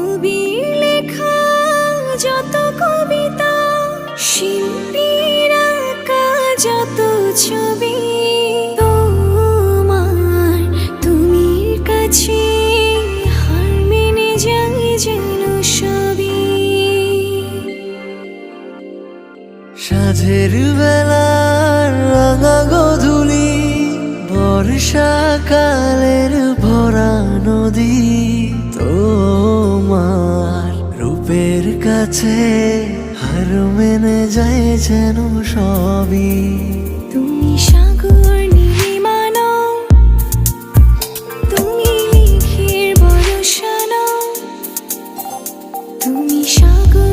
কবির লেখা যত কবিতা, শিল্পীর আঁকা যত ছবি, তোমার তুমির কাছে হার মেনে যায় যেন সবই। সাঁঝের বেলার রাঙা গধূলি, বর্ষাকালের ভরা নদী, তোমার রূপের কাছে হার মেনে যায় যেন সবই। তুমি সাগর নীলিমা নও, তুমি মেঘের বরষা নও, তুমি সাগর